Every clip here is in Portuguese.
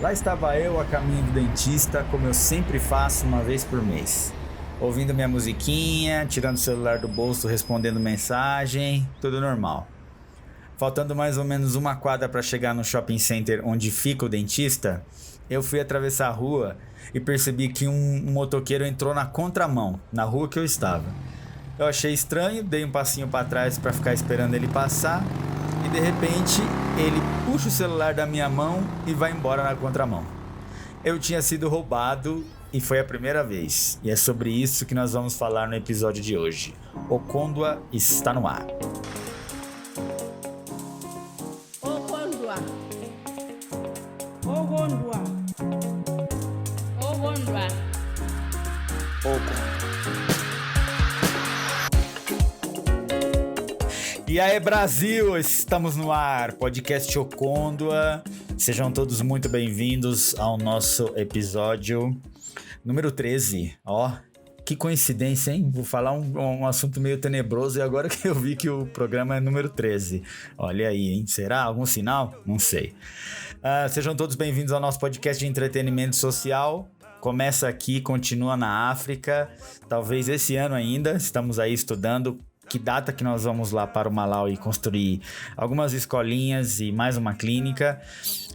Lá estava eu a caminho do dentista, como eu sempre faço uma vez por mês. Ouvindo minha musiquinha, tirando o celular do bolso, respondendo mensagem, tudo normal. Faltando mais ou menos uma quadra para chegar no shopping center onde fica o dentista, eu fui atravessar a rua e percebi que um motoqueiro entrou na contramão, na rua que eu estava. Eu achei estranho, dei um passinho para trás para ficar esperando ele passar e de repente ele puxa o celular da minha mão e vai embora na contramão. Eu tinha sido roubado e foi a primeira vez. E é sobre isso que nós vamos falar no episódio de hoje. Okondwa está no ar. Okondwa. Okondwa. Okondwa. E aí, Brasil, estamos no ar, podcast Okondwa. Sejam todos muito bem-vindos ao nosso episódio número 13. Ó, que coincidência, hein? Vou falar um assunto meio tenebroso e agora que eu vi que o programa é número 13. Olha aí, hein? Será? Algum sinal? Não sei. Sejam todos bem-vindos ao nosso podcast de entretenimento social. Começa aqui, continua na África. Talvez esse ano ainda, estamos aí estudando que data que nós vamos lá para o Malawi construir algumas escolinhas e mais uma clínica.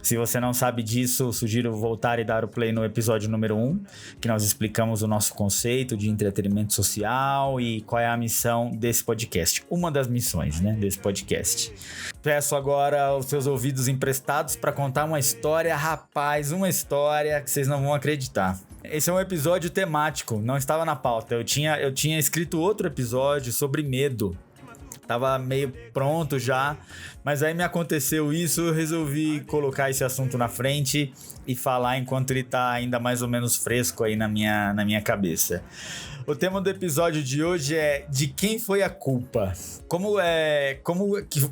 Se você não sabe disso, sugiro voltar e dar o play no episódio número 1, que nós explicamos o nosso conceito de entretenimento social e qual é a missão desse podcast. Uma das missões, né, desse podcast. Peço agora os seus ouvidos emprestados para contar uma história, rapaz, uma história que vocês não vão acreditar. Esse é um episódio temático, não estava na pauta. Eu tinha escrito outro episódio sobre medo. Tava meio pronto já, mas aí me aconteceu isso, eu resolvi colocar esse assunto na frente e falar enquanto ele tá ainda mais ou menos fresco aí na minha cabeça. O tema do episódio de hoje é de quem foi a culpa. Como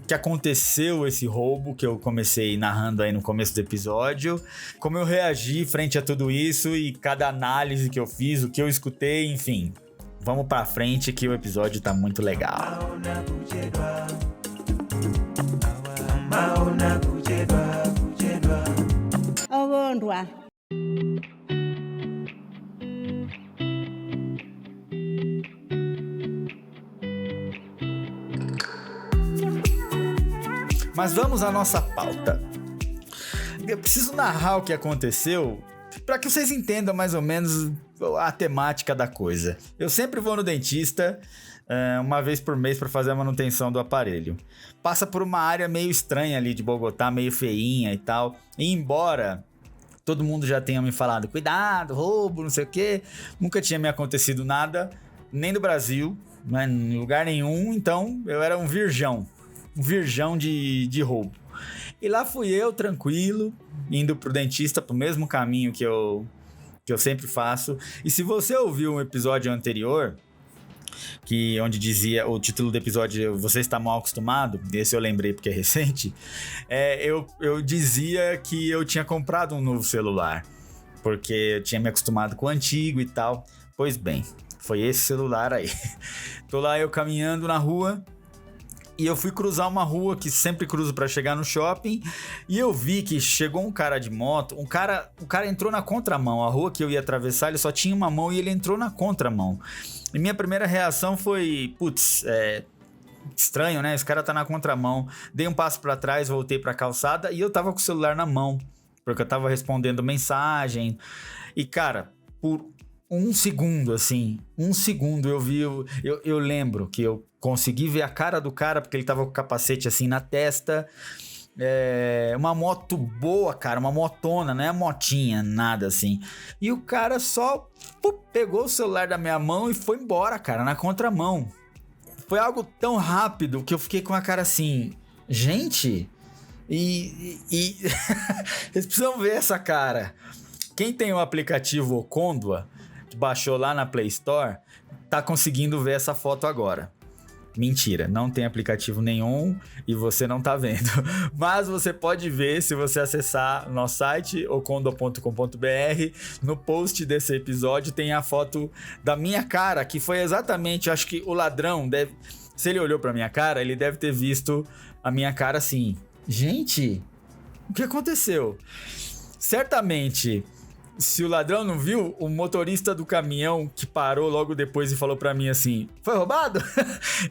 que aconteceu esse roubo que eu comecei narrando aí no começo do episódio, como eu reagi frente a tudo isso e cada análise que eu fiz, o que eu escutei, enfim. Vamos pra frente que o episódio tá muito legal. Okondwa. Mas vamos à nossa pauta. Eu preciso narrar o que aconteceu para que vocês entendam mais ou menos a temática da coisa. Eu sempre vou no dentista uma vez por mês para fazer a manutenção do aparelho. Passa por uma área meio estranha ali de Bogotá, meio feinha e tal. E embora todo mundo já tenha me falado, cuidado, roubo, não sei o quê, nunca tinha me acontecido nada, nem no Brasil, né, em lugar nenhum, então eu era um virgão de roubo. E lá fui eu, tranquilo, indo pro dentista, pro mesmo caminho que eu sempre faço. E se você ouviu um episódio anterior, onde dizia o título do episódio Você Está Mal Acostumado, esse eu lembrei porque é recente, eu dizia que eu tinha comprado um novo celular, porque eu tinha me acostumado com o antigo e tal. Pois bem, foi esse celular aí. Tô lá eu caminhando na rua, e eu fui cruzar uma rua que sempre cruzo pra chegar no shopping. E eu vi que chegou um cara de moto. O cara entrou na contramão. A rua que eu ia atravessar, ele só tinha uma mão e ele entrou na contramão. E minha primeira reação foi... Putz, estranho, né? Esse cara tá na contramão. Dei um passo pra trás, voltei pra calçada. E eu tava com o celular na mão, porque eu tava respondendo mensagem. E cara, por um segundo eu lembro que eu consegui ver a cara do cara, porque ele tava com o capacete assim na testa. Uma moto boa, cara, uma motona, não é motinha, nada assim. E o cara só pegou o celular da minha mão e foi embora, cara, na contramão. Foi algo tão rápido que eu fiquei com a cara assim, gente, e vocês precisam ver essa cara. Quem tem o aplicativo Okondwa, que baixou lá na Play Store, tá conseguindo ver essa foto agora. Mentira, não tem aplicativo nenhum e você não tá vendo. Mas você pode ver se você acessar nosso site, okondwa.com.br. No post desse episódio tem a foto da minha cara, que foi exatamente, acho que o ladrão deve... Se ele olhou pra minha cara, ele deve ter visto a minha cara assim. Gente, o que aconteceu? Certamente, se o ladrão não viu, o motorista do caminhão que parou logo depois e falou pra mim assim, foi roubado?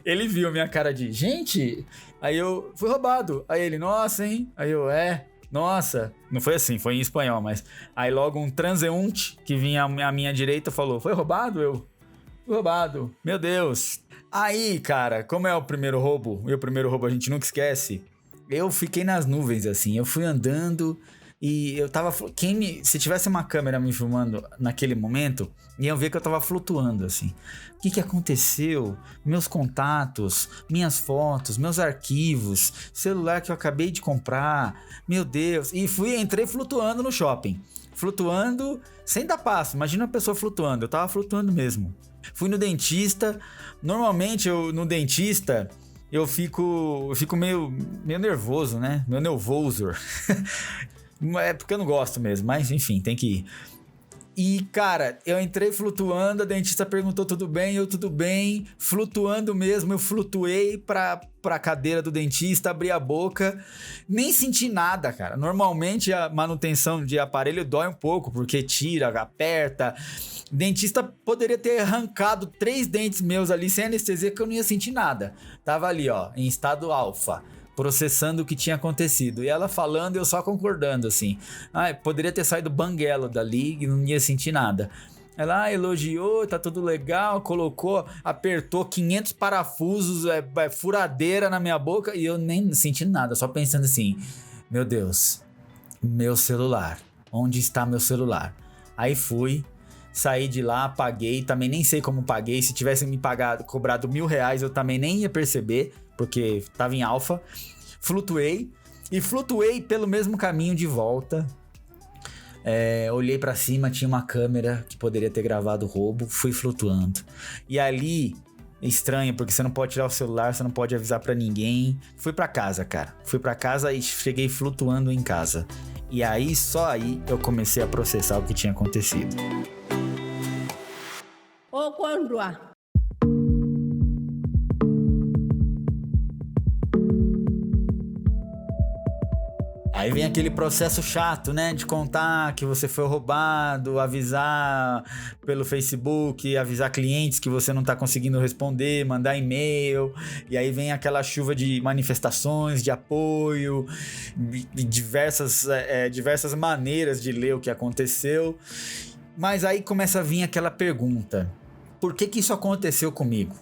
Ele viu minha cara de, gente, aí eu, fui roubado. Aí ele, nossa, hein? Aí eu, nossa. Não foi assim, foi em espanhol, mas... Aí logo um transeunte que vinha à minha direita falou, foi roubado? Eu, fui roubado. Meu Deus. Aí, cara, como é o primeiro roubo, e o primeiro roubo a gente nunca esquece, eu fiquei nas nuvens, assim, eu fui andando... E eu tava... se tivesse uma câmera me filmando naquele momento, iam ver que eu tava flutuando, assim. O que aconteceu? Meus contatos, minhas fotos, meus arquivos, celular que eu acabei de comprar. Meu Deus. E entrei flutuando no shopping. Flutuando sem dar passo. Imagina uma pessoa flutuando. Eu tava flutuando mesmo. Fui no dentista. Normalmente, no dentista... Eu fico meio nervoso, né? Meio nervoso. É porque eu não gosto mesmo, mas enfim, tem que ir. E, cara, eu entrei flutuando, a dentista perguntou tudo bem, eu tudo bem, flutuando mesmo, eu flutuei pra cadeira do dentista, abri a boca, nem senti nada, cara. Normalmente a manutenção de aparelho dói um pouco, porque tira, aperta. O dentista poderia ter arrancado 3 dentes meus ali sem anestesia, que eu não ia sentir nada. Tava ali, ó, em estado alfa, processando o que tinha acontecido. E ela falando e eu só concordando, assim. Poderia ter saído banguelo dali e não ia sentir nada. Ela elogiou, tá tudo legal, colocou, apertou 500 parafusos, furadeira na minha boca e eu nem senti nada, só pensando assim, meu Deus, meu celular, onde está meu celular? Aí fui, saí de lá, paguei, também nem sei como paguei, se tivessem me cobrado R$1.000 eu também nem ia perceber, porque tava em alfa, flutuei pelo mesmo caminho de volta. Olhei pra cima, tinha uma câmera que poderia ter gravado o roubo, fui flutuando. E ali, estranho, porque você não pode tirar o celular, você não pode avisar pra ninguém. Fui pra casa, cara. Fui pra casa e cheguei flutuando em casa. E aí, só aí, eu comecei a processar o que tinha acontecido. Okondwa. Aí vem aquele processo chato, né? De contar que você foi roubado, avisar pelo Facebook, avisar clientes que você não tá conseguindo responder, mandar e-mail. E aí vem aquela chuva de manifestações, de apoio, diversas maneiras de ler o que aconteceu. Mas aí começa a vir aquela pergunta: por que isso aconteceu comigo?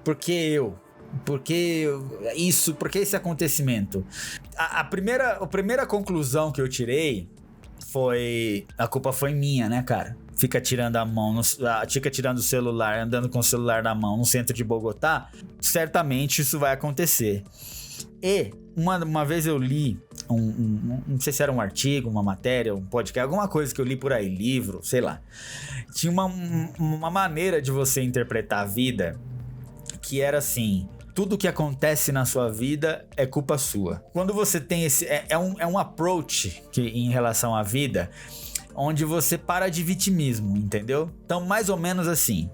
Por que eu? Por que isso? Por que esse acontecimento? A primeira conclusão que eu tirei foi... A culpa foi minha, né, cara? Fica tirando a mão, fica tirando o celular, andando com o celular na mão no centro de Bogotá. Certamente isso vai acontecer. E uma vez eu li, não sei se era um artigo, uma matéria, um podcast, alguma coisa que eu li por aí, livro, sei lá. Tinha uma maneira de você interpretar a vida que era assim: tudo que acontece na sua vida é culpa sua. Quando você tem esse... É um approach em relação à vida, onde você para de vitimismo, entendeu? Então, mais ou menos assim,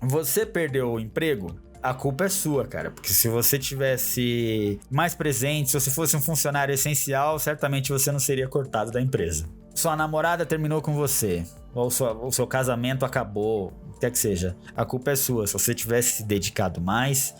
você perdeu o emprego, a culpa é sua, cara. Porque se você tivesse mais presente, se você fosse um funcionário essencial, certamente você não seria cortado da empresa. Sua namorada terminou com você, ou o seu casamento acabou, o que quer que seja, a culpa é sua. Se você tivesse se dedicado mais,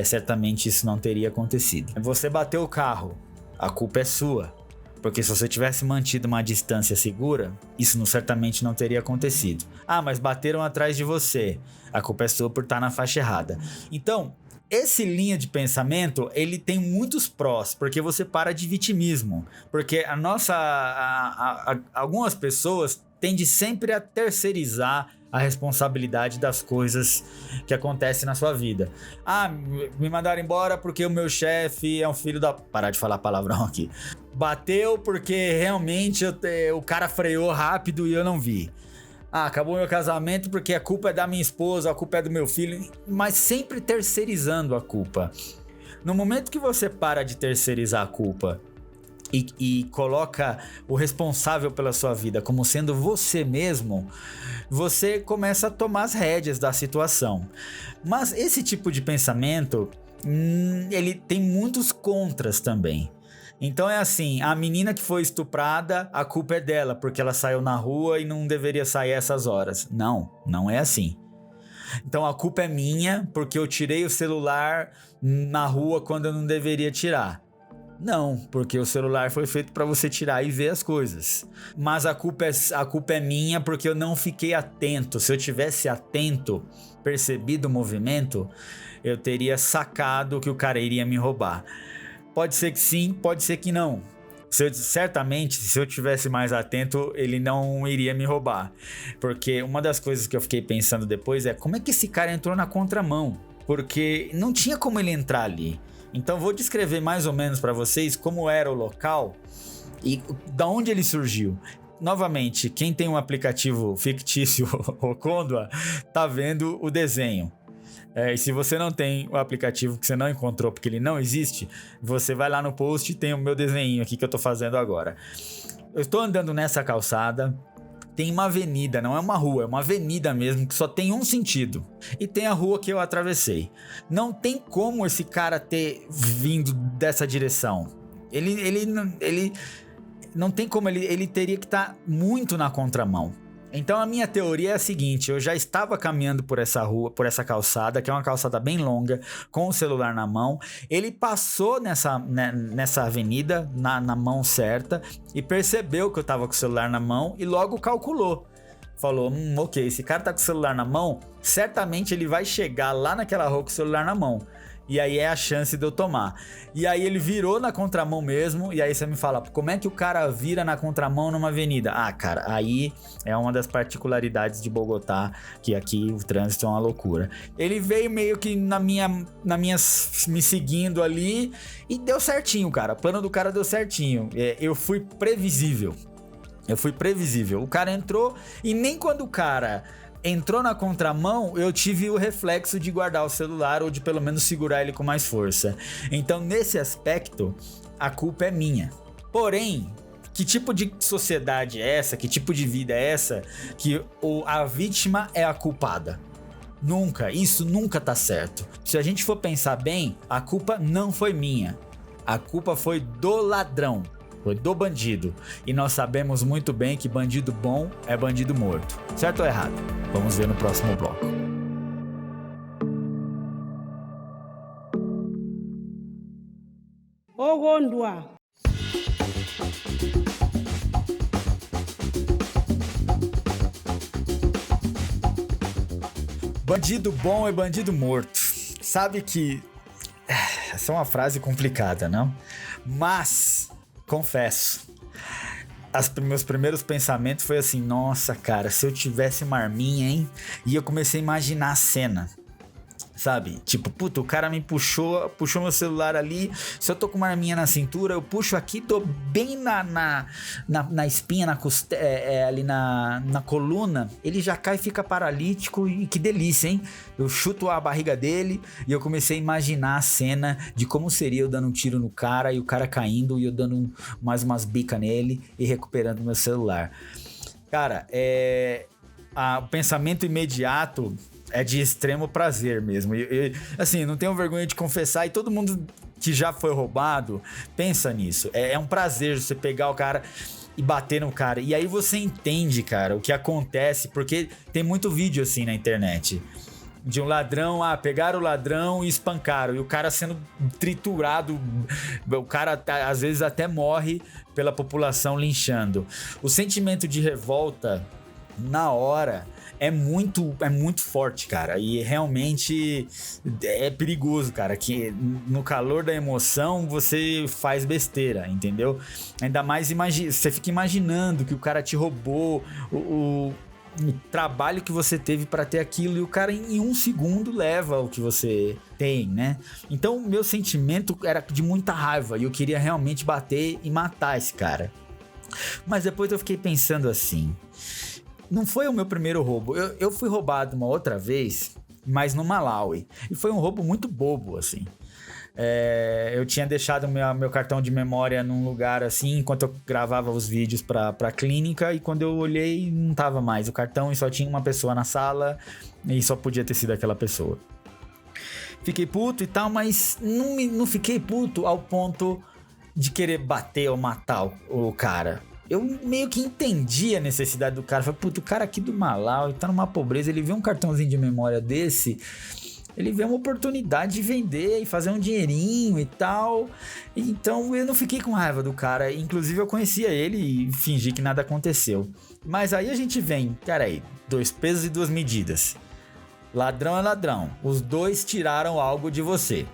certamente isso não teria acontecido. Você bateu o carro, a culpa é sua. Porque se você tivesse mantido uma distância segura, isso certamente não teria acontecido. Mas bateram atrás de você, a culpa é sua por estar na faixa errada. Então, esse linha de pensamento, ele tem muitos prós, porque você para de vitimismo. Porque algumas pessoas tendem sempre a terceirizar a responsabilidade das coisas que acontecem na sua vida. Me mandaram embora porque o meu chefe é um filho da... Parar de falar palavrão aqui. Bateu porque realmente o cara freou rápido e eu não vi. Acabou meu casamento porque a culpa é da minha esposa, a culpa é do meu filho. Mas sempre terceirizando a culpa. No momento que você para de terceirizar a culpa e coloca o responsável pela sua vida como sendo você mesmo, você começa a tomar as rédeas da situação. Mas esse tipo de pensamento, ele tem muitos contras também. Então é assim, a menina que foi estuprada, a culpa é dela, porque ela saiu na rua e não deveria sair essas horas. Não é assim. Então a culpa é minha, porque eu tirei o celular na rua quando eu não deveria tirar. Não, porque o celular foi feito para você tirar e ver as coisas. Mas a culpa é minha porque eu não fiquei atento. Se eu tivesse atento, percebido o movimento, eu teria sacado que o cara iria me roubar. Pode ser que sim, pode ser que não. Certamente, se eu tivesse mais atento, ele não iria me roubar. Porque uma das coisas que eu fiquei pensando depois é como é que esse cara entrou na contramão? Porque não tinha como ele entrar ali. Então vou descrever mais ou menos para vocês como era o local e da onde ele surgiu. Novamente, quem tem um aplicativo fictício Ocondoa tá vendo o desenho. E se você não tem o aplicativo que você não encontrou porque ele não existe, você vai lá no post e tem o meu desenho aqui que eu tô fazendo agora. Eu estou andando nessa calçada. Tem uma avenida, não é uma rua, é uma avenida mesmo, que só tem um sentido. E tem a rua que eu atravessei. Não tem como esse cara ter vindo dessa direção. Ele não tem como, ele teria que estar muito na contramão. Então a minha teoria é a seguinte: eu já estava caminhando por essa rua, por essa calçada, que é uma calçada bem longa, com o celular na mão. Ele passou nessa avenida, na mão certa, e percebeu que eu estava com o celular na mão e logo calculou. Falou, ok, esse cara tá com o celular na mão, certamente ele vai chegar lá naquela rua com o celular na mão. E aí é a chance de eu tomar. E aí ele virou na contramão mesmo. E aí você me fala, como é que o cara vira na contramão numa avenida? Ah, cara, aí é uma das particularidades de Bogotá, que aqui o trânsito é uma loucura. Ele veio meio que me seguindo ali e deu certinho, cara. O plano do cara deu certinho. Eu fui previsível. O cara entrou e nem quando o cara entrou na contramão, eu tive o reflexo de guardar o celular ou de pelo menos segurar ele com mais força. Então, nesse aspecto, a culpa é minha. Porém, que tipo de sociedade é essa? Que tipo de vida é essa que a vítima é a culpada? Isso nunca tá certo. Se a gente for pensar bem, a culpa não foi minha. A culpa foi do ladrão. Foi do bandido. E nós sabemos muito bem que bandido bom é bandido morto. Certo ou errado? Vamos ver no próximo bloco. Ocondoa. Bandido bom é bandido morto. Sabe que essa é uma frase complicada, não? Mas confesso, meus primeiros pensamentos foi assim, nossa, cara, se eu tivesse uma arminha, hein? E eu comecei a imaginar a cena, sabe? Tipo, puta, o cara me puxou meu celular ali, se eu tô com uma arminha na cintura, eu puxo aqui, dou bem na espinha, ali na coluna, ele já cai e fica paralítico e que delícia, hein? Eu chuto a barriga dele e eu comecei a imaginar a cena de como seria eu dando um tiro no cara e o cara caindo e eu dando mais umas bicas nele e recuperando meu celular. Cara, o pensamento imediato é de extremo prazer mesmo. Assim, não tenho vergonha de confessar, e todo mundo que já foi roubado pensa nisso. É um prazer você pegar o cara e bater no cara. E aí você entende, cara, o que acontece, porque tem muito vídeo assim na internet. De um ladrão, pegaram o ladrão e espancaram. E o cara sendo triturado. O cara às vezes até morre pela população linchando. O sentimento de revolta na hora é muito forte, cara, e realmente é perigoso, cara, que no calor da emoção você faz besteira, entendeu? Ainda mais você fica imaginando que o cara te roubou, o trabalho que você teve para ter aquilo, e o cara em 1 segundo leva o que você tem, né? Então o meu sentimento era de muita raiva e eu queria realmente bater e matar esse cara. Mas depois eu fiquei pensando assim, não foi o meu primeiro roubo. Eu fui roubado uma outra vez, mas no Malawi. E foi um roubo muito bobo, assim. Eu tinha deixado meu cartão de memória num lugar assim, enquanto eu gravava os vídeos pra clínica, e quando eu olhei, não tava mais o cartão e só tinha uma pessoa na sala e só podia ter sido aquela pessoa. Fiquei puto e tal, mas não fiquei puto ao ponto de querer bater ou matar o cara. Eu meio que entendi a necessidade do cara. Falei, puto, o cara aqui do Malau, ele tá numa pobreza, ele vê um cartãozinho de memória desse, ele vê uma oportunidade de vender e fazer um dinheirinho e tal. Então eu não fiquei com raiva do cara. Inclusive eu conhecia ele e fingi que nada aconteceu. Mas aí a gente vem, cara aí, 2 pesos e 2 medidas. Ladrão é ladrão. Os dois tiraram algo de você.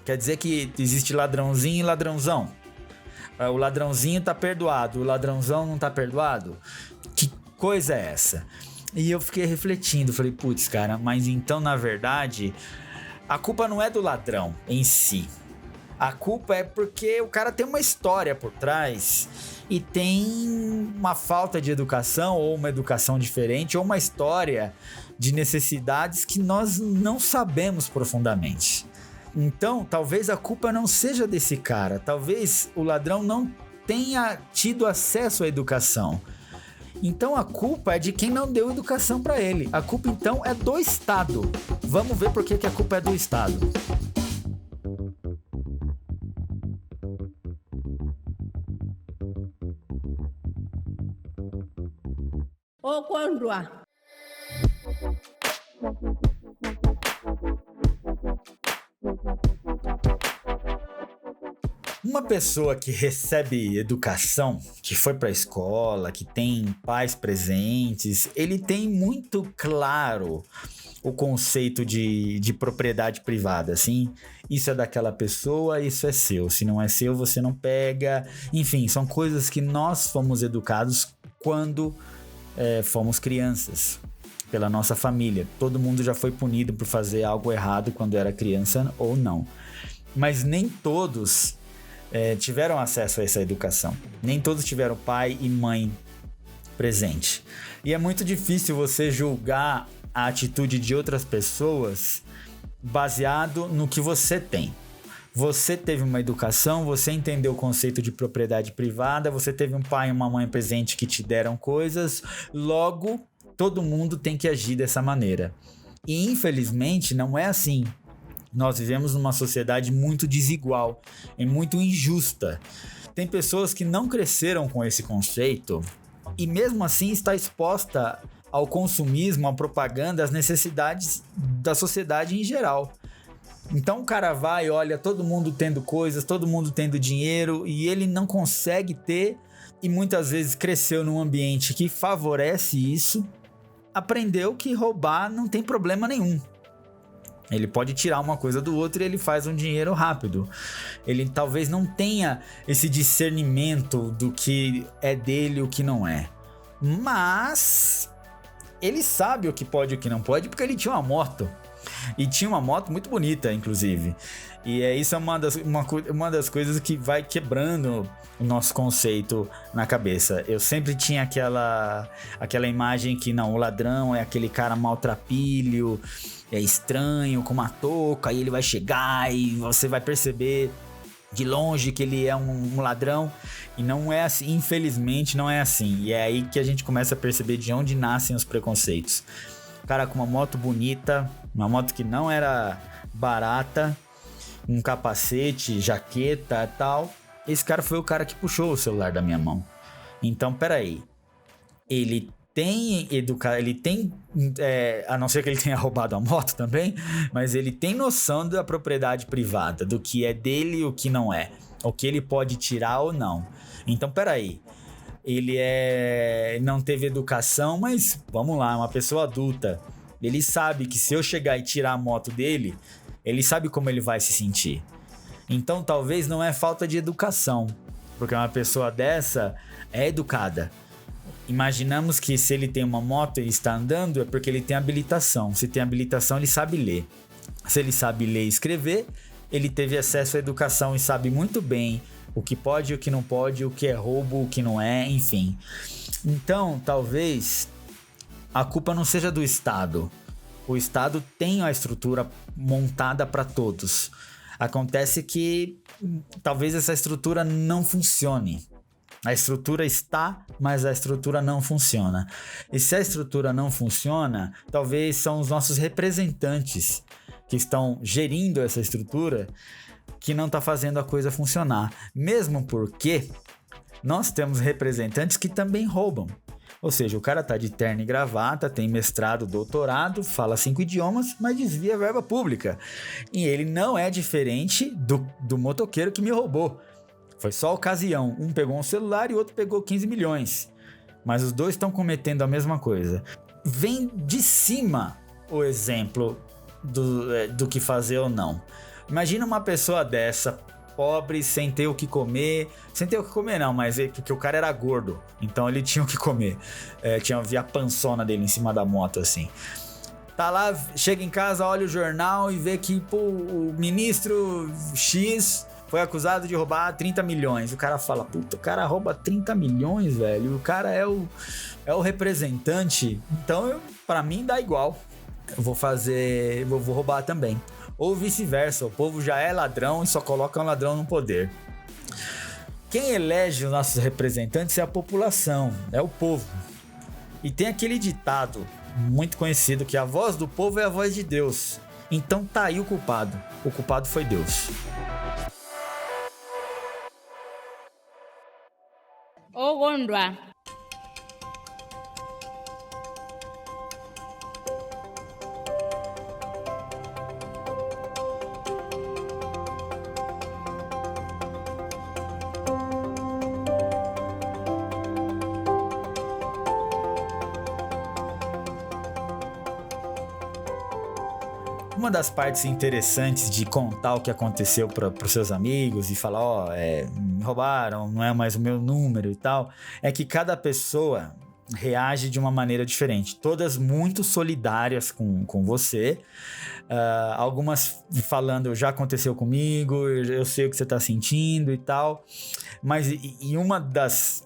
Quer dizer que existe ladrãozinho e ladrãozão? O ladrãozinho tá perdoado, o ladrãozão não tá perdoado? Que coisa é essa? E eu fiquei refletindo, falei, putz, cara, mas então, na verdade, a culpa não é do ladrão em si. A culpa é porque o cara tem uma história por trás e tem uma falta de educação, ou uma educação diferente, ou uma história de necessidades que nós não sabemos profundamente. Então, talvez a culpa não seja desse cara, talvez o ladrão não tenha tido acesso à educação. Então a culpa é de quem não deu educação para ele. A culpa então é do Estado. Vamos ver por que a culpa é do Estado. Okondwa. Uma pessoa que recebe educação, que foi para a escola, que tem pais presentes, ele tem muito claro o conceito de propriedade privada, assim. Isso é daquela pessoa, isso é seu. Se não é seu, você não pega. Enfim, são coisas que nós fomos educados quando fomos crianças, pela nossa família. Todo mundo já foi punido por fazer algo errado quando era criança ou não. Mas nem todos tiveram acesso a essa educação. Nem todos tiveram pai e mãe presente. E é muito difícil você julgar a atitude de outras pessoas baseado no que você tem. Você teve uma educação, você entendeu o conceito de propriedade privada, você teve um pai e uma mãe presente que te deram coisas, logo todo mundo tem que agir dessa maneira. E infelizmente não é assim. Nós vivemos numa sociedade muito desigual e muito injusta. Tem pessoas que não cresceram com esse conceito e mesmo assim está exposta ao consumismo, à propaganda, às necessidades da sociedade em geral. Então o cara vai e olha todo mundo tendo coisas, todo mundo tendo dinheiro e ele não consegue ter, e muitas vezes cresceu num ambiente que favorece isso, aprendeu que roubar não tem problema nenhum. Ele pode tirar uma coisa do outro e ele faz um dinheiro rápido. Ele talvez não tenha esse discernimento do que é dele e o que não é. Mas ele sabe o que pode e o que não pode porque ele tinha uma moto. E tinha uma moto muito bonita, inclusive. E isso é uma das coisas que vai quebrando o nosso conceito na cabeça. Eu sempre tinha aquela imagem que não, o ladrão é aquele cara maltrapilho, é estranho, com uma touca, aí ele vai chegar e você vai perceber de longe que ele é um ladrão. E não é assim, infelizmente não é assim. E é aí que a gente começa a perceber de onde nascem os preconceitos. O cara com uma moto bonita, uma moto que não era barata, um capacete, jaqueta e tal. Esse cara foi o cara que puxou o celular da minha mão. Então, peraí. Ele tem a não ser que ele tenha roubado a moto também, mas ele tem noção da propriedade privada, do que é dele e o que não é, o que ele pode tirar ou não. Então, peraí. Ele não teve educação, mas vamos lá, é uma pessoa adulta. Ele sabe que se eu chegar e tirar a moto dele, ele sabe como ele vai se sentir. Então talvez não é falta de educação, porque uma pessoa dessa é educada. Imaginamos que se ele tem uma moto e está andando, é porque ele tem habilitação. Se tem habilitação, ele sabe ler. Se ele sabe ler e escrever, ele teve acesso à educação e sabe muito bem o que pode e o que não pode, o que é roubo, o que não é, enfim. Então, talvez a culpa não seja do Estado. O Estado tem a estrutura montada para todos. Acontece que talvez essa estrutura não funcione. A estrutura está, mas a estrutura não funciona. E se a estrutura não funciona, talvez são os nossos representantes que estão gerindo essa estrutura que não tá fazendo a coisa funcionar. Mesmo porque nós temos representantes que também roubam. Ou seja, o cara tá de terno e gravata, tem mestrado, doutorado, fala 5 idiomas, mas desvia verba pública. E ele não é diferente do motoqueiro que me roubou. Foi só ocasião. Um pegou um celular e o outro pegou 15 milhões. Mas os dois estão cometendo a mesma coisa. Vem de cima o exemplo do que fazer ou não. Imagina uma pessoa dessa, pobre, sem ter o que comer. Sem ter o que comer não, mas porque o cara era gordo. Então ele tinha o que comer. Via a pançona dele em cima da moto, assim. Tá lá, chega em casa, olha o jornal e vê que o ministro X foi acusado de roubar 30 milhões. O cara fala, puta, o cara rouba 30 milhões, velho. O cara é o representante. Então, pra mim, dá igual. Eu vou roubar também. Ou vice-versa, o povo já é ladrão e só coloca um ladrão no poder. Quem elege os nossos representantes é a população, é o povo. E tem aquele ditado muito conhecido que a voz do povo é a voz de Deus. Então tá aí o culpado. O culpado foi Deus. Ogondwa. Uma das partes interessantes de contar o que aconteceu para os seus amigos e falar, me roubaram, não é mais o meu número e tal, é que cada pessoa reage de uma maneira diferente. Todas muito solidárias com você. Algumas falando, já aconteceu comigo, eu sei o que você está sentindo e tal. Mas e uma das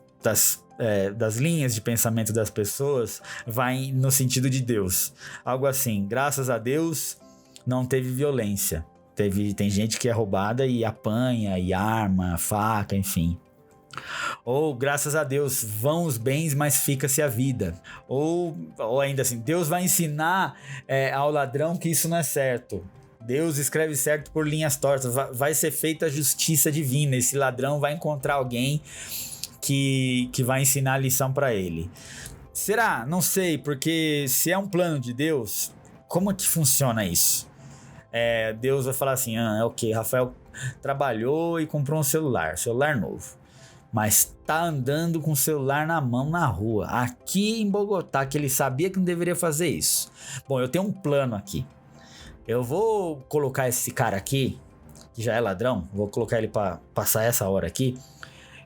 linhas de pensamento das pessoas vai no sentido de Deus. Algo assim, graças a Deus não teve violência. Tem gente que é roubada e apanha, e arma, faca, enfim. Ou, graças a Deus, vão os bens, mas fica-se a vida. Ou ainda assim, Deus vai ensinar ao ladrão que isso não é certo. Deus escreve certo por linhas tortas. Vai ser feita a justiça divina. Esse ladrão vai encontrar alguém que vai ensinar a lição para ele. Será? Não sei, porque se é um plano de Deus, como é que funciona isso? Deus vai falar assim, ok, Rafael trabalhou e comprou um celular novo, mas tá andando com o celular na mão na rua, aqui em Bogotá, que ele sabia que não deveria fazer isso. Bom, eu tenho um plano aqui. Eu vou colocar esse cara aqui, que já é ladrão, vou colocar ele pra passar essa hora aqui,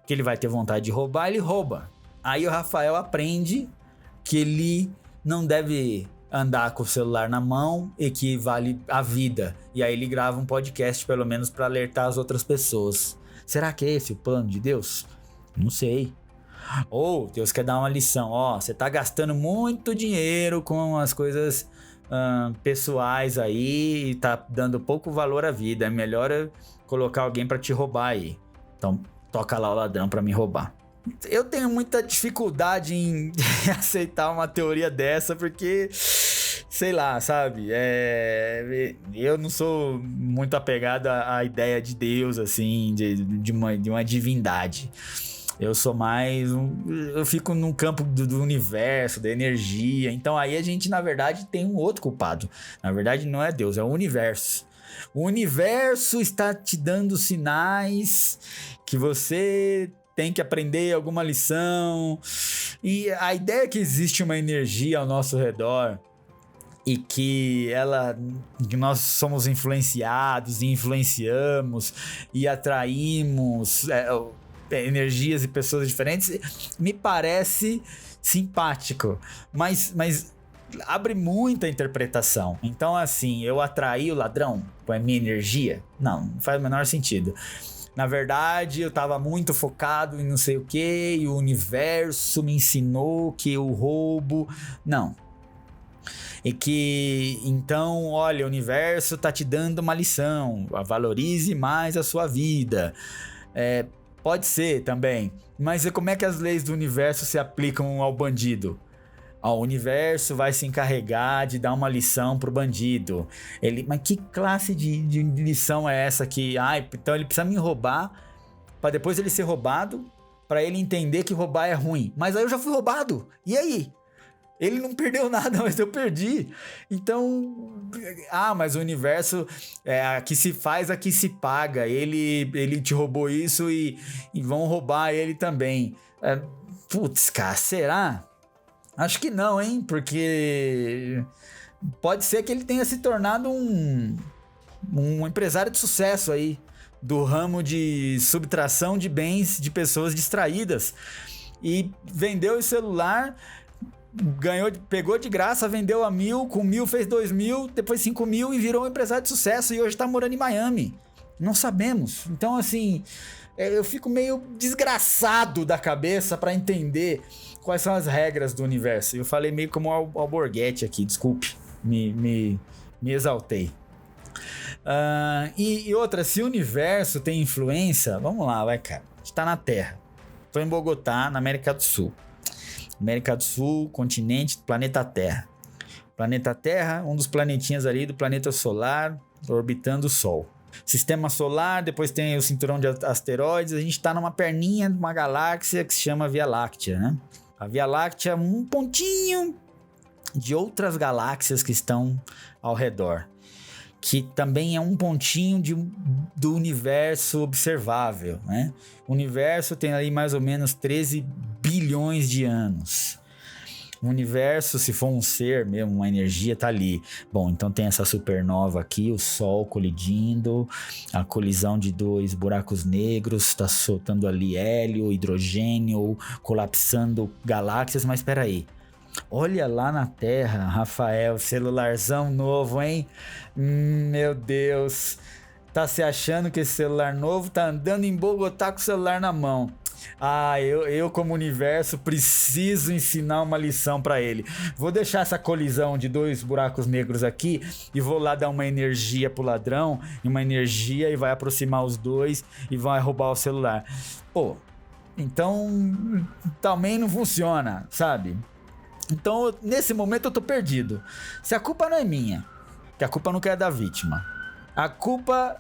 que ele vai ter vontade de roubar, ele rouba. Aí o Rafael aprende que ele não deve andar com o celular na mão, equivale à vida. E aí ele grava um podcast, pelo menos, para alertar as outras pessoas. Será que é esse o plano de Deus? Não sei. Ou Deus quer dar uma lição. Você tá gastando muito dinheiro com as coisas pessoais aí e tá dando pouco valor à vida. É melhor colocar alguém para te roubar aí. Então toca lá o ladrão para me roubar. Eu tenho muita dificuldade em aceitar uma teoria dessa, porque, sei lá, sabe? Eu não sou muito apegado à ideia de Deus, assim, de uma divindade. Eu sou mais... eu fico no campo do universo, da energia. Então aí a gente, na verdade, tem um outro culpado. Na verdade, não é Deus, é o universo. O universo está te dando sinais que você tem que aprender alguma lição. E a ideia é que existe uma energia ao nosso redor e que nós somos influenciados e influenciamos e atraímos energias e pessoas diferentes, me parece simpático, mas abre muita interpretação. Então, assim, eu atraí o ladrão com a minha energia? Não faz o menor sentido. Na verdade, eu tava muito focado em não sei o que, e o universo me ensinou que o roubo... Não. E que, então, olha, o universo tá te dando uma lição. Valorize mais a sua vida. Pode ser também. Mas como é que as leis do universo se aplicam ao bandido? Ó, o universo vai se encarregar de dar uma lição pro bandido. Mas que classe de lição é essa que... então ele precisa me roubar pra depois ele ser roubado, pra ele entender que roubar é ruim. Mas aí eu já fui roubado. E aí? Ele não perdeu nada, mas eu perdi. Então... mas o universo... aqui se faz, aqui se paga. Ele te roubou isso e vão roubar ele também. Putz, cara, será? Acho que não, hein? Porque pode ser que ele tenha se tornado um empresário de sucesso aí, do ramo de subtração de bens de pessoas distraídas. E vendeu o celular, pegou de graça, vendeu a 1.000, com 1.000 fez 2.000, depois 5.000 e virou um empresário de sucesso e hoje tá morando em Miami. Não sabemos. Então, assim, eu fico meio desgraçado da cabeça pra entender quais são as regras do universo. Eu falei meio como Alborguete aqui, desculpe, me exaltei. E outra, se o universo tem influência, vamos lá, vai, cara. A gente tá na Terra. Tô em Bogotá, na América do Sul. América do Sul, continente, planeta Terra. Planeta Terra, um dos planetinhas ali do planeta solar, orbitando o Sol. Sistema solar, depois tem o cinturão de asteroides. A gente tá numa perninha de uma galáxia que se chama Via Láctea, né? A Via Láctea é um pontinho de outras galáxias que estão ao redor, que também é um pontinho do universo observável, né? O universo tem ali mais ou menos 13 bilhões de anos. O universo, se for um ser mesmo, uma energia, tá ali. Bom, então tem essa supernova aqui, o Sol colidindo, a colisão de 2 buracos negros, tá soltando ali hélio, hidrogênio, colapsando galáxias, mas espera aí. Olha lá na Terra, Rafael, celularzão novo, hein? Meu Deus, tá se achando que esse celular novo tá andando em Bogotá com o celular na mão. Eu como universo preciso ensinar uma lição pra ele. Vou deixar essa colisão de 2 buracos negros aqui e vou lá dar uma energia pro ladrão, uma energia, e vai aproximar os dois e vai roubar o celular. Pô, então também não funciona, sabe? Então nesse momento eu tô perdido. Se a culpa não é minha, que a culpa não é da vítima, a culpa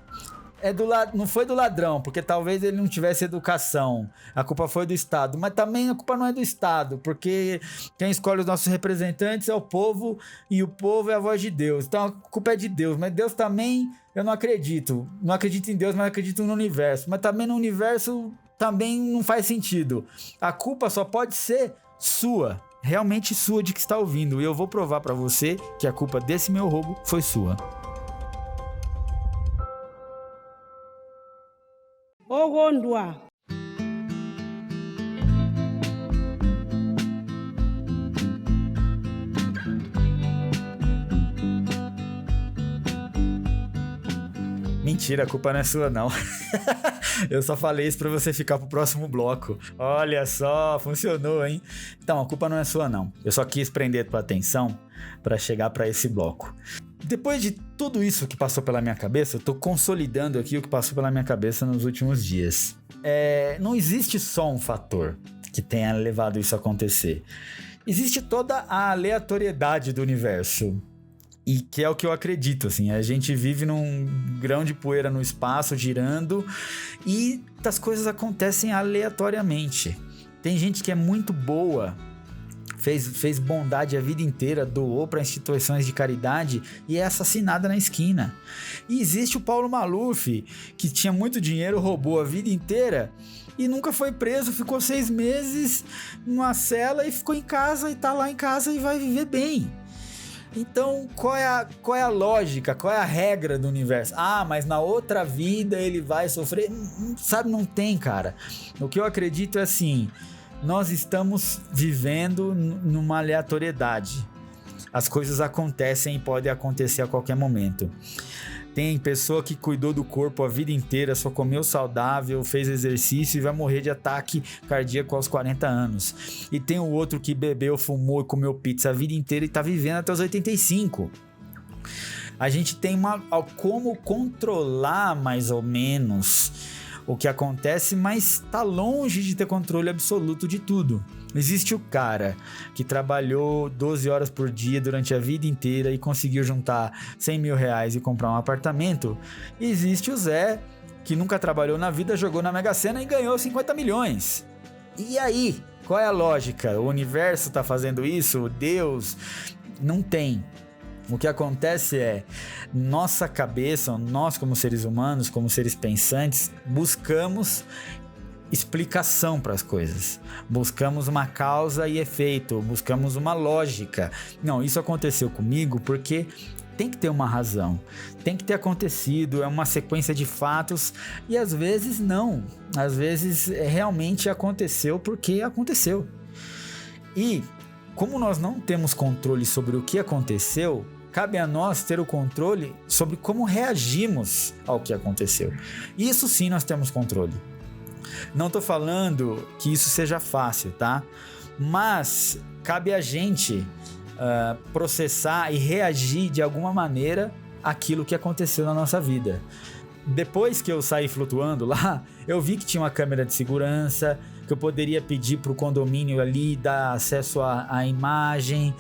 não foi do ladrão, porque talvez ele não tivesse educação. A culpa foi do Estado, mas também a culpa não é do Estado, porque quem escolhe os nossos representantes é o povo, e o povo é a voz de Deus. Então a culpa é de Deus, mas Deus também, eu não acredito. Não acredito em Deus, mas acredito no universo. Mas também no universo também não faz sentido. A culpa só pode ser sua, realmente sua, de que está ouvindo. E eu vou provar pra você que a culpa desse meu roubo foi sua. Ogondwa. Mentira, a culpa não é sua, não. Eu só falei isso pra você ficar pro próximo bloco. Olha só, funcionou, hein? Então, a culpa não é sua, não. Eu só quis prender tua atenção pra chegar pra esse bloco. Depois de tudo isso que passou pela minha cabeça, eu tô consolidando aqui o que passou pela minha cabeça nos últimos dias. Não existe só um fator que tenha levado isso a acontecer. Existe toda a aleatoriedade do universo. E que é o que eu acredito, assim. A gente vive num grão de poeira no espaço, girando, e as coisas acontecem aleatoriamente. Tem gente que é muito boa, fez bondade a vida inteira, doou para instituições de caridade e é assassinada na esquina. E existe o Paulo Maluf, que tinha muito dinheiro, roubou a vida inteira e nunca foi preso, ficou 6 meses numa cela e ficou em casa, e tá lá em casa e vai viver bem. Então, qual é a lógica, qual é a regra do universo? Mas na outra vida ele vai sofrer. Sabe, não tem, cara. O que eu acredito é assim: nós estamos vivendo numa aleatoriedade. As coisas acontecem e podem acontecer a qualquer momento. Tem pessoa que cuidou do corpo a vida inteira, só comeu saudável, fez exercício e vai morrer de ataque cardíaco aos 40 anos. E tem o outro que bebeu, fumou e comeu pizza a vida inteira e tá vivendo até os 85. A gente tem como controlar mais ou menos o que acontece, mas tá longe de ter controle absoluto de tudo. Existe o cara que trabalhou 12 horas por dia durante a vida inteira e conseguiu juntar 100 mil reais e comprar um apartamento. E existe o Zé, que nunca trabalhou na vida, jogou na Mega Sena e ganhou 50 milhões. E aí? Qual é a lógica? O universo tá fazendo isso? Deus? Não tem. O que acontece é, nossa cabeça, nós como seres humanos, como seres pensantes, buscamos explicação para as coisas. Buscamos uma causa e efeito, buscamos uma lógica. Não, isso aconteceu comigo porque tem que ter uma razão, tem que ter acontecido, é uma sequência de fatos e às vezes não. Às vezes realmente aconteceu porque aconteceu. E como nós não temos controle sobre o que aconteceu, cabe a nós ter o controle sobre como reagimos ao que aconteceu. Isso sim nós temos controle. Não tô falando que isso seja fácil, tá? Mas cabe a gente processar e reagir de alguma maneira àquilo que aconteceu na nossa vida. Depois que eu saí flutuando lá, eu vi que tinha uma câmera de segurança, que eu poderia pedir pro condomínio ali dar acesso à imagem,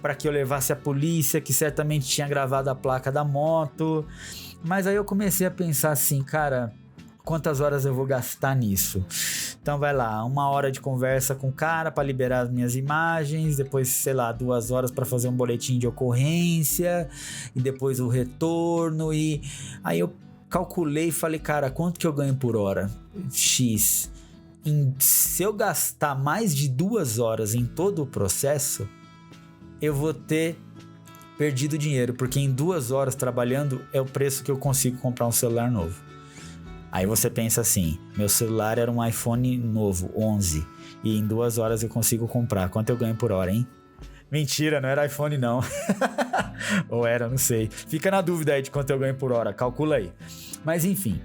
para que eu levasse a polícia, que certamente tinha gravado a placa da moto. Mas aí eu comecei a pensar assim, cara, quantas horas eu vou gastar nisso? Então vai lá, 1 hora de conversa com o cara para liberar as minhas imagens, depois, sei lá, 2 horas para fazer um boletim de ocorrência, e depois o retorno, e aí eu calculei e falei, cara, quanto que eu ganho por hora? X. Se eu gastar mais de 2 horas em todo o processo, eu vou ter perdido dinheiro, porque em 2 horas trabalhando é o preço que eu consigo comprar um celular novo. Aí você pensa assim, meu celular era um iPhone novo, 11, e em 2 horas eu consigo comprar. Quanto eu ganho por hora, hein? Mentira, não era iPhone não. Ou era, não sei. Fica na dúvida aí de quanto eu ganho por hora, calcula aí. Mas enfim.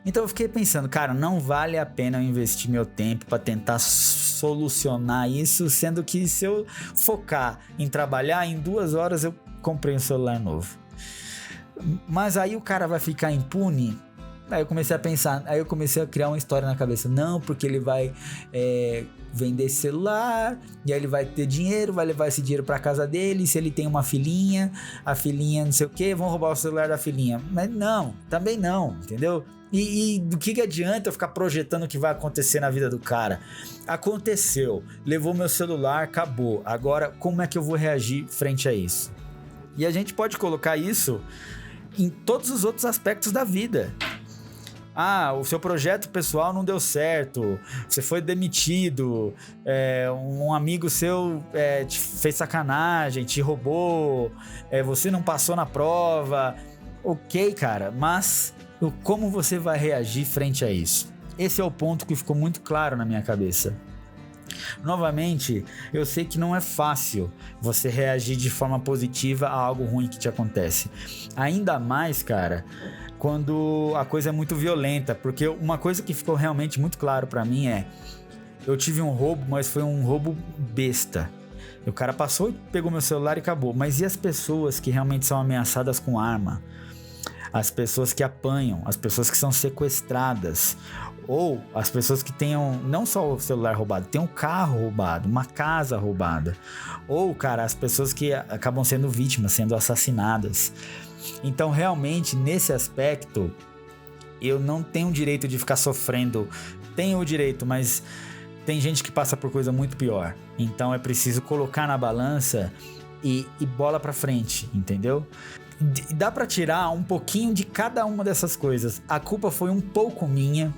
Então eu fiquei pensando, cara, não vale a pena eu investir meu tempo para tentar solucionar isso, sendo que se eu focar em trabalhar, em 2 horas eu comprei um celular novo. Mas aí o cara vai ficar impune? Aí eu comecei a pensar, aí eu comecei a criar uma história na cabeça. Não, porque ele vai vender esse celular, e aí ele vai ter dinheiro, vai levar esse dinheiro pra casa dele. Se ele tem uma filhinha, a filhinha não sei o que, vão roubar o celular da filhinha. Mas não, também não, entendeu? E do que adianta eu ficar projetando o que vai acontecer na vida do cara? Aconteceu, levou meu celular, acabou. Agora, como é que eu vou reagir frente a isso? E a gente pode colocar isso em todos os outros aspectos da vida. Ah, o seu projeto pessoal não deu certo, você foi demitido, um amigo seu te fez sacanagem, te roubou, você não passou na prova. Ok, cara, mas como você vai reagir frente a isso? Esse é o ponto que ficou muito claro na minha cabeça. Novamente, eu sei que não é fácil você reagir de forma positiva a algo ruim que te acontece. Ainda mais, cara, quando a coisa é muito violenta, porque uma coisa que ficou realmente muito claro pra mim é: eu tive um roubo, mas foi um roubo besta. O cara passou e pegou meu celular e acabou. Mas e as pessoas que realmente são ameaçadas com arma? As pessoas que apanham, as pessoas que são sequestradas, ou as pessoas que tenham não só o celular roubado, tem um carro roubado, uma casa roubada, ou, cara, as pessoas que acabam sendo vítimas, sendo assassinadas. Então, realmente, nesse aspecto, eu não tenho o direito de ficar sofrendo. Tenho o direito, mas tem gente que passa por coisa muito pior. Então, é preciso colocar na balança e bola pra frente, entendeu? Dá pra tirar um pouquinho de cada uma dessas coisas. A culpa foi um pouco minha.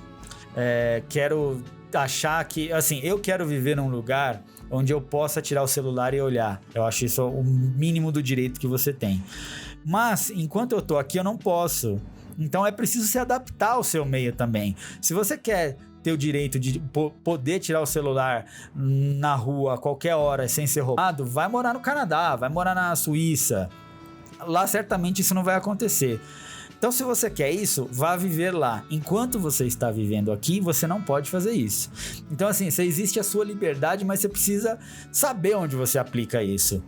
Quero achar que, assim, eu quero viver num lugar onde eu possa tirar o celular e olhar. Eu acho isso o mínimo do direito que você tem. Mas, enquanto eu tô aqui, eu não posso. Então é preciso se adaptar ao seu meio também. Se você quer ter o direito de poder tirar o celular na rua a qualquer hora sem ser roubado, vai morar no Canadá, vai morar na Suíça. Lá certamente isso não vai acontecer. Então, se você quer isso, vá viver lá. Enquanto você está vivendo aqui, você não pode fazer isso. Então, assim, existe a sua liberdade, mas você precisa saber onde você aplica isso.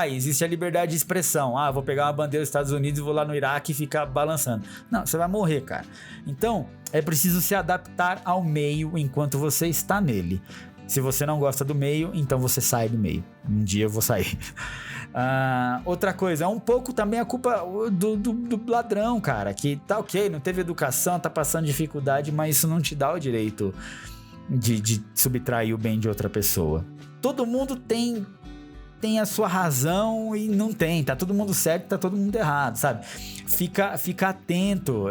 Existe a liberdade de expressão. Vou pegar uma bandeira dos Estados Unidos e vou lá no Iraque e ficar balançando. Não, você vai morrer, cara. Então, é preciso se adaptar ao meio enquanto você está nele. Se você não gosta do meio, então você sai do meio. Um dia eu vou sair. Outra coisa, um pouco também a culpa do ladrão, cara. Que tá ok, não teve educação, tá passando dificuldade, mas isso não te dá o direito de subtrair o bem de outra pessoa. Todo mundo tem a sua razão e não tem. Tá todo mundo certo, tá todo mundo errado, sabe? Fica atento,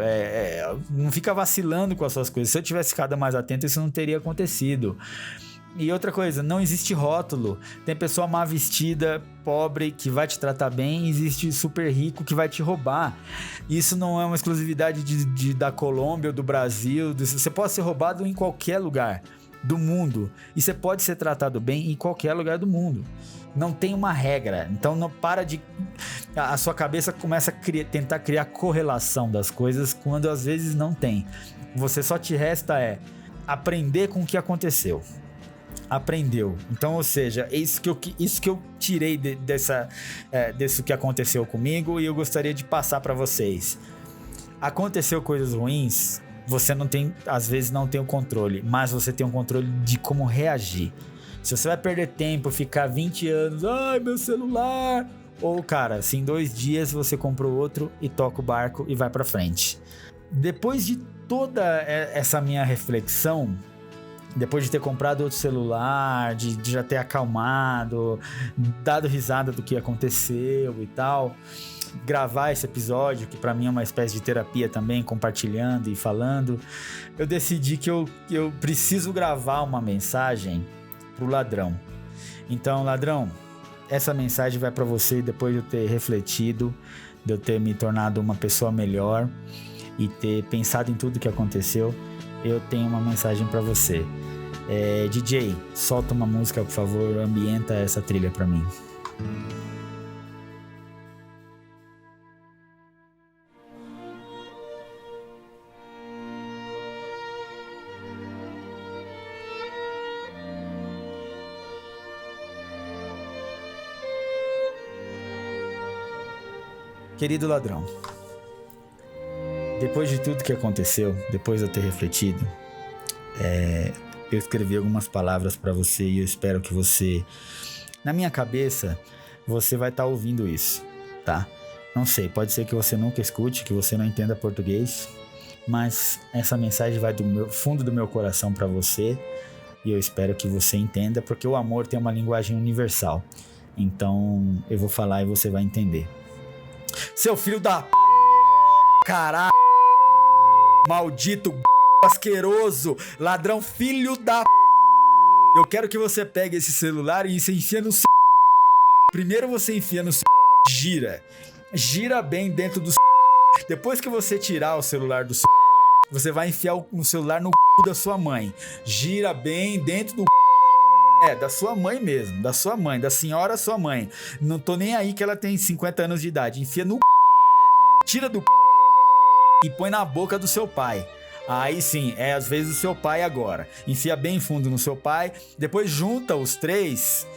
não fica vacilando com as suas coisas. Se eu tivesse ficado mais atento, isso não teria acontecido. E outra coisa, não existe rótulo. Tem pessoa mal vestida, pobre, que vai te tratar bem, existe super rico que vai te roubar. Isso não é uma exclusividade da Colômbia ou do Brasil. Você pode ser roubado em qualquer lugar do mundo. E você pode ser tratado bem em qualquer lugar do mundo. Não tem uma regra. Então não para de... A sua cabeça começa a tentar criar correlação das coisas quando às vezes não tem. Você só te resta aprender com o que aconteceu. Aprendeu. Então, ou seja, isso que eu tirei disso que aconteceu comigo e eu gostaria de passar para vocês. Aconteceu coisas ruins, você não tem, às vezes não tem o controle, mas você tem o controle de como reagir. Se você vai perder tempo, ficar 20 anos, meu celular, ou cara, assim, em 2 dias você comprou outro e toca o barco e vai para frente. Depois de toda essa minha reflexão, depois de ter comprado outro celular, de já ter acalmado, dado risada do que aconteceu e tal, gravar esse episódio, que pra mim é uma espécie de terapia também, compartilhando e falando, eu decidi que eu preciso gravar uma mensagem pro ladrão. Então, ladrão, essa mensagem vai pra você depois de eu ter refletido, de eu ter me tornado uma pessoa melhor e ter pensado em tudo que aconteceu. Eu tenho uma mensagem pra você. DJ, solta uma música, por favor, ambienta essa trilha pra mim. Querido ladrão, depois de tudo que aconteceu, depois de eu ter refletido, eu escrevi algumas palavras pra você e eu espero que você, na minha cabeça, você vai estar ouvindo isso, tá? Não sei, pode ser que você nunca escute, que você não entenda português, mas essa mensagem vai do fundo do meu coração pra você e eu espero que você entenda, porque o amor tem uma linguagem universal. Então eu vou falar e você vai entender. Seu filho da caralho, maldito asqueroso, ladrão, filho da eu quero que você pegue esse celular e se enfia no primeiro você enfia no gira bem dentro do depois que você tirar o celular do você vai enfiar o celular no da sua mãe, gira bem dentro do da sua mãe mesmo, da sua mãe, da senhora sua mãe. Não tô nem aí que ela tem 50 anos de idade. Enfia no tira do e põe na boca do seu pai. Aí sim, às vezes o seu pai agora. Enfia bem fundo no seu pai, depois junta os três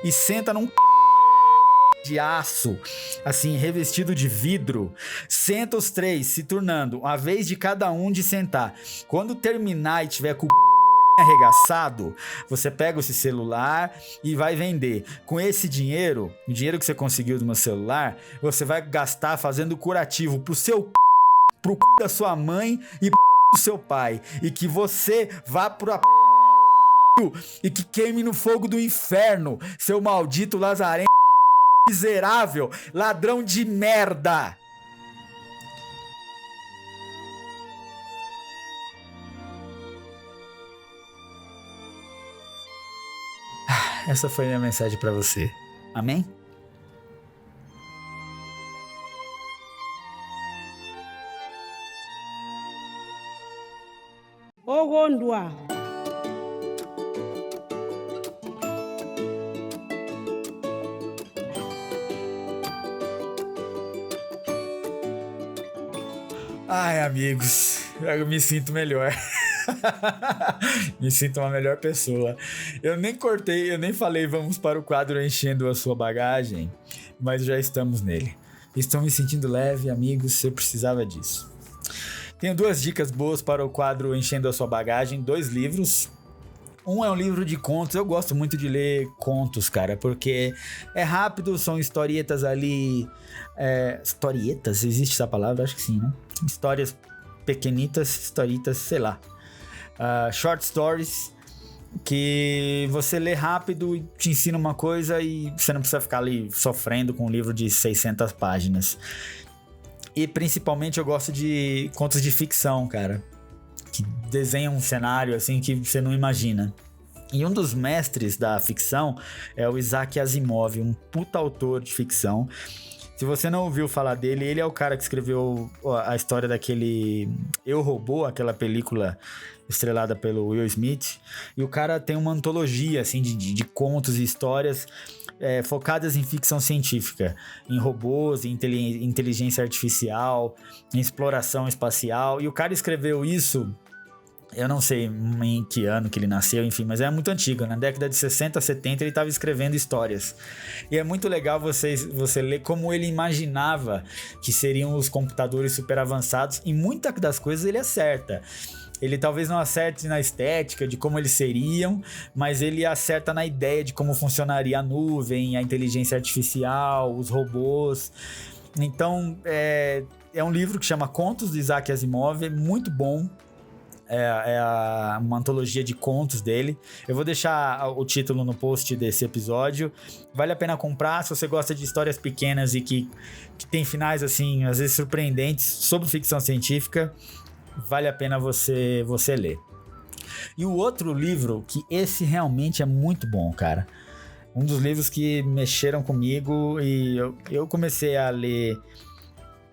e senta num de aço, assim, revestido de vidro. Senta os três, se tornando a vez de cada um de sentar. Quando terminar e tiver com arregaçado, você pega esse celular e vai vender. Com esse dinheiro, o dinheiro que você conseguiu do meu celular, você vai gastar fazendo curativo pro da sua mãe e do seu pai. E que você vá pro e que queime no fogo do inferno, seu maldito lazarento miserável, ladrão de merda. Essa foi a minha mensagem pra você. Amém? Ogondwa. Ai, amigos, eu me sinto melhor. Me sinto uma melhor pessoa. Eu nem cortei, eu nem falei vamos para o quadro enchendo a sua bagagem, mas já estamos nele. Estou me sentindo leve, amigos, eu precisava disso. Tenho 2 dicas boas para o quadro enchendo a sua bagagem, 2 livros. Um é um livro de contos, eu gosto muito de ler contos, cara, porque é rápido, são historietas ali... historietas? Existe essa palavra? Acho que sim, né? Histórias pequenitas, historietas, sei lá. Short stories, que você lê rápido e te ensina uma coisa e você não precisa ficar ali sofrendo com um livro de 600 páginas. E principalmente eu gosto de contos de ficção, cara, que desenham um cenário assim que você não imagina. E um dos mestres da ficção é o Isaac Asimov, um puta autor de ficção. Se você não ouviu falar dele, ele é o cara que escreveu a história daquele Eu, Robô, aquela película estrelada pelo Will Smith. E o cara tem uma antologia assim, de contos e histórias focadas em ficção científica, em robôs, em inteligência artificial, em exploração espacial. E o cara escreveu isso... Eu não sei em que ano que ele nasceu, enfim, mas é muito antigo. Na década de 60, 70, ele estava escrevendo histórias. E é muito legal você ler como ele imaginava que seriam os computadores super avançados. E muitas das coisas ele acerta. Ele talvez não acerte na estética de como eles seriam, mas ele acerta na ideia de como funcionaria a nuvem, a inteligência artificial, os robôs. Então, é um livro que chama Contos de Isaac Asimov, é muito bom. Uma antologia de contos dele. Eu vou deixar o título no post desse episódio. Vale a pena comprar se você gosta de histórias pequenas e que tem finais assim, às vezes surpreendentes, sobre ficção científica. Vale a pena você ler. E o outro livro, que esse realmente é muito bom, cara. Um dos livros que mexeram comigo e eu comecei a ler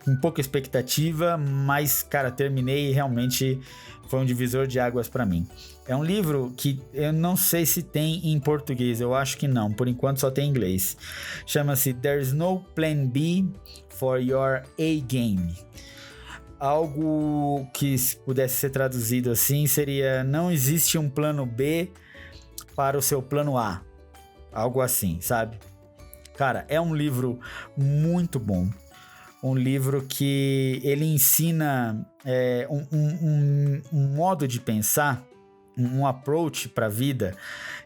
com pouca expectativa, mas, cara, terminei e realmente foi um divisor de águas para mim. É um livro que eu não sei se tem em português, eu acho que não, por enquanto só tem em inglês. Chama-se There's No Plan B for Your A-Game. Algo que se pudesse ser traduzido assim seria: não existe um plano B para o seu plano A. Algo assim, sabe? Cara, é um livro muito bom. Um livro que ele ensina um modo de pensar, um approach para a vida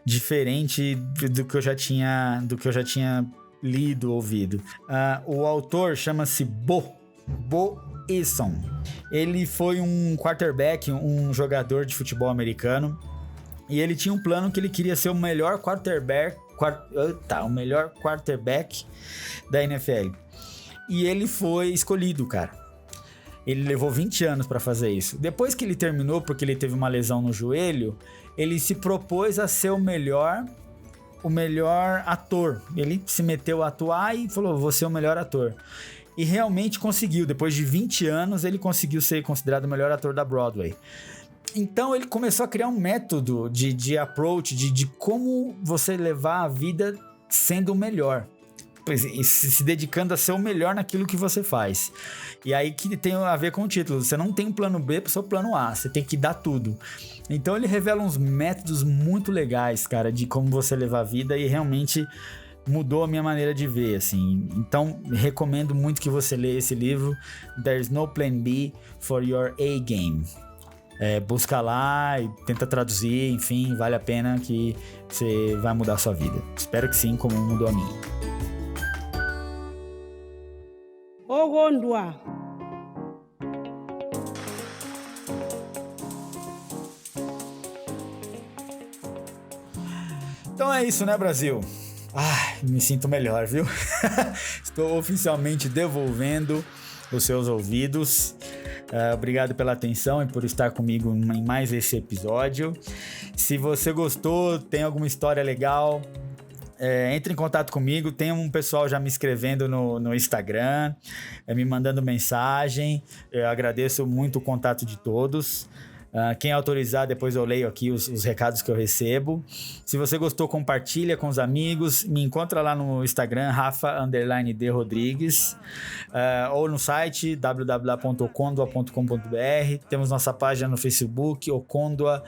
diferente do que eu já tinha lido, ouvido. O autor chama-se Bo Eason. Ele foi um quarterback, um jogador de futebol americano, e ele tinha um plano que ele queria ser o melhor quarterback da NFL. E ele foi escolhido, cara. Ele levou 20 anos pra fazer isso. Depois que ele terminou, porque ele teve uma lesão no joelho, ele se propôs a ser o melhor ator. Ele se meteu a atuar e falou: vou ser o melhor ator. E realmente conseguiu. Depois de 20 anos, ele conseguiu ser considerado o melhor ator da Broadway. Então ele começou a criar um método de approach, de como você levar a vida sendo o melhor. Se dedicando a ser o melhor naquilo que você faz. E aí que tem a ver com o título. Você não tem um plano B pro seu plano A. Você tem que dar tudo. Então ele revela uns métodos muito legais, cara, de como você levar a vida, e realmente mudou a minha maneira de ver, assim. Então recomendo muito que você leia esse livro, There's No Plan B for Your A-Game. Busca lá e tenta traduzir, enfim, vale a pena, que você vai mudar a sua vida. Espero que sim, como mudou a minha. Ogondwa. Então é isso, né, Brasil? Me sinto melhor, viu? Estou oficialmente devolvendo os seus ouvidos. Obrigado pela atenção e por estar comigo em mais esse episódio. Se você gostou, tem alguma história legal, entre em contato comigo. Tem um pessoal já me escrevendo no Instagram, me mandando mensagem. Eu agradeço muito o contato de todos. Quem autorizar, depois eu leio aqui os recados que eu recebo. Se você gostou, compartilha com os amigos. Me encontra lá no Instagram, Rafa_D Rodrigues, ou no site www.ocondoa.com.br. Temos nossa página no Facebook, Ocondoa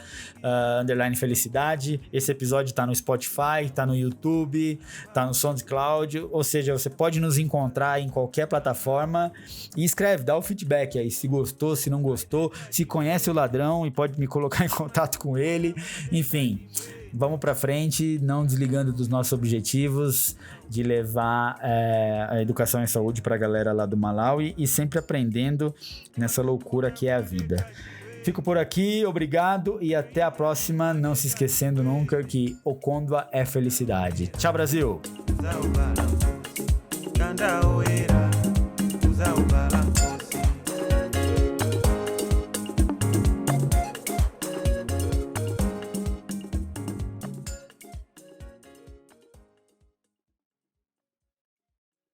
_Felicidade. Esse episódio tá no Spotify, tá no YouTube, tá no SoundCloud, ou seja, você pode nos encontrar em qualquer plataforma e escreve, dá o feedback aí, se gostou, se não gostou, se conhece o ladrão e pode me colocar em contato com ele, enfim, vamos pra frente, não desligando dos nossos objetivos de levar a educação e saúde pra galera lá do Malawi e sempre aprendendo nessa loucura que é a vida. Fico por aqui, obrigado e até a próxima, não se esquecendo nunca que Ocondoa é felicidade. Tchau, Brasil!